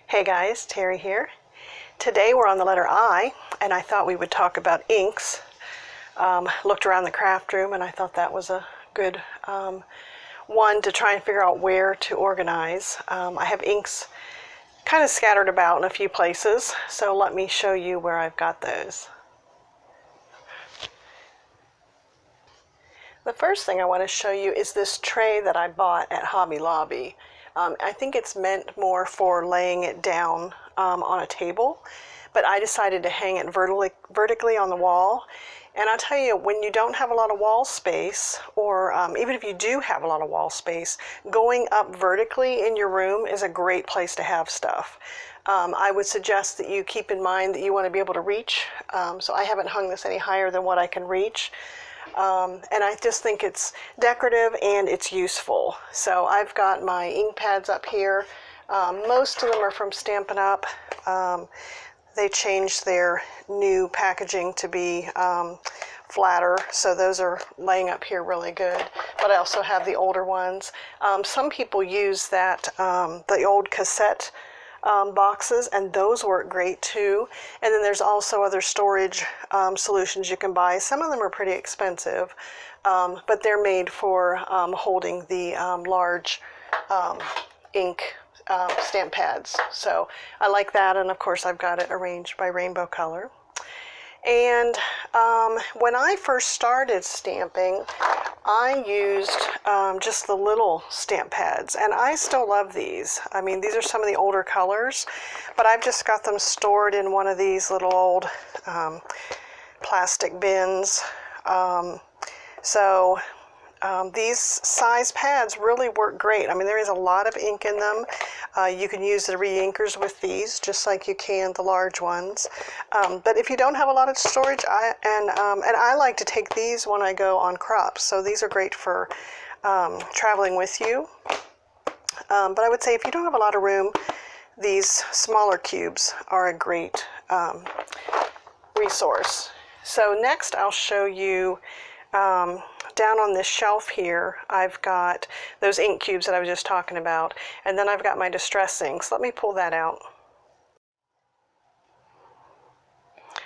Hey guys, Terry here. Today we're on the letter I, and I thought we would talk about inks. Looked around the craft room and I thought that was a good one to try and figure out where to organize. I have inks kind of scattered about in a few places, so let me show you where I've got those. The first thing I want to show you is this tray that I bought at Hobby Lobby. I think it's meant more for laying it down on a table, but I decided to hang it vertically on the wall. And I'll tell you, when you don't have a lot of wall space, or even if you do have a lot of wall space, going up vertically in your room is a great place to have stuff. I would suggest that you keep in mind that you want to be able to reach. So I haven't hung this any higher than what I can reach. And I just think it's decorative and it's useful. So I've got my ink pads up here. Most of them are from Stampin' Up. They changed their new packaging to be flatter, so those are laying up here really good. But I also have the older ones. Some people use that, the old cassette boxes, and those work great too. And then there's also other storage solutions you can buy. Some of them are pretty expensive, but they're made for holding the large ink stamp pads. So I like that, and of course I've got it arranged by rainbow color. And when I first started stamping, I used just the little stamp pads, and I still love these. I mean, these are some of the older colors, but I've just got them stored in one of these little old plastic bins. These size pads really work great. I mean, there is a lot of ink in them. You can use the re-inkers with these, just like you can the large ones. But if you don't have a lot of storage, I like to take these when I go on crops. So these are great for traveling with you. But I would say if you don't have a lot of room, these smaller cubes are a great resource. So next I'll show you down on this shelf here, I've got those ink cubes that I was just talking about, and then I've got my distress inks. Let me pull that out.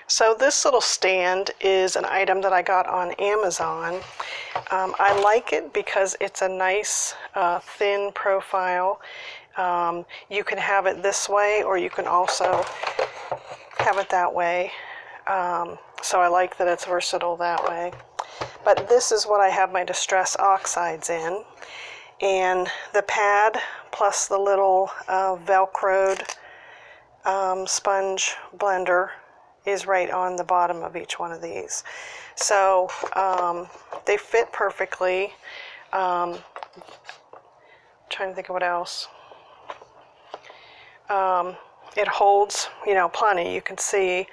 So this little stand is an item that I got on Amazon. I like it because it's a nice thin profile. You can have it this way, or you can also have it that way. So I like that it's versatile that way. But this is what I have my distress oxides in, and the pad plus the little velcroed sponge blender is right on the bottom of each one of these. So they fit perfectly. Trying to think of what else. It holds, plenty, you can see.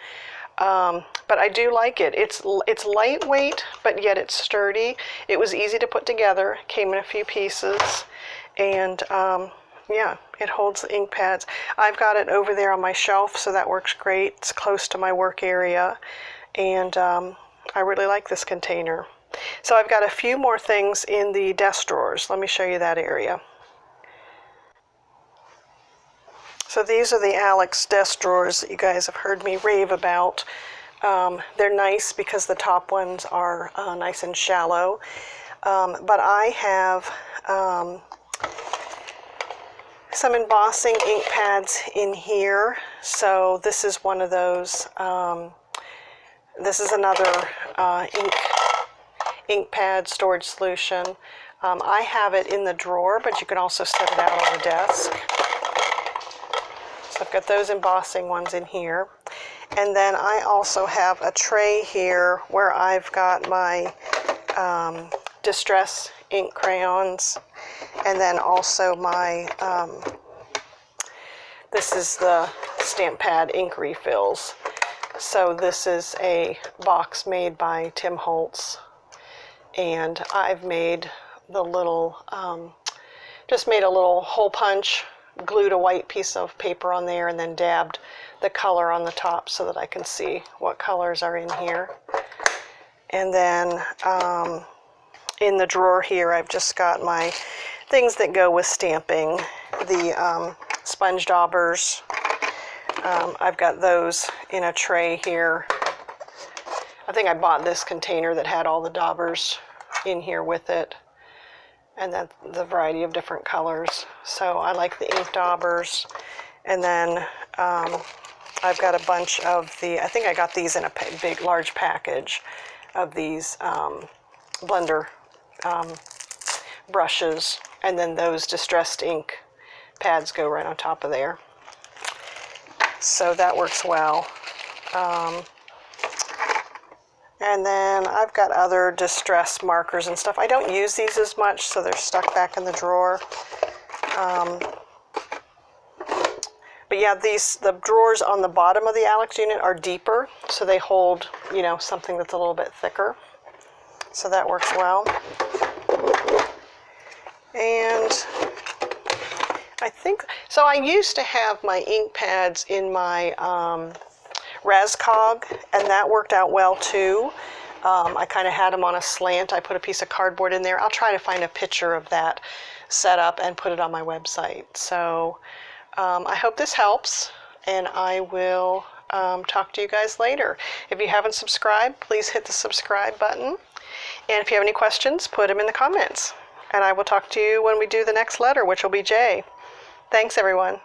But I do like it. It's lightweight, but yet it's sturdy. It was easy to put together, came in a few pieces, and yeah, it holds the ink pads. I've got it over there on my shelf, so that works great. It's close to my work area, and I really like this container. So I've got a few more things in the desk drawers. Let me show you that area. So these are the Alex desk drawers that you guys have heard me rave about. They're nice because the top ones are nice and shallow. But I have some embossing ink pads in here. So this is one of those. This is another ink pad storage solution. I have it in the drawer, but you can also set it out on the desk. I've got those embossing ones in here. And then I also have a tray here where I've got my distress ink crayons, and then also my, this is the stamp pad ink refills. So this is a box made by Tim Holtz, and I've made the little, just made a little hole punch, glued a white piece of paper on there, and then dabbed the color on the top so that I can see what colors are in here. And then in the drawer here, I've just got my things that go with stamping, the sponge daubers, I've got those in a tray here. I think I bought this container that had all the daubers in here with it, and then the variety of different colors. So I like the ink daubers. And then I've got a bunch of the, I think I got these in a big, large package of these blender brushes, and then those distressed ink pads go right on top of there. So that works well. And then I've got other distress markers and stuff. I don't use these as much, so they're stuck back in the drawer. But yeah, the drawers on the bottom of the Alex unit are deeper, so they hold, you know, something that's a little bit thicker. So that works well. And I think, so I used to have my ink pads in my Razcog, and that worked out well too. I kind of had them on a slant. I put a piece of cardboard in there. I'll try to find a picture of that setup and put it on my website. So I hope this helps, and I will talk to you guys later. If you haven't subscribed, please hit the subscribe button. And if you have any questions, put them in the comments. And I will talk to you when we do the next letter, which will be J. Thanks, everyone.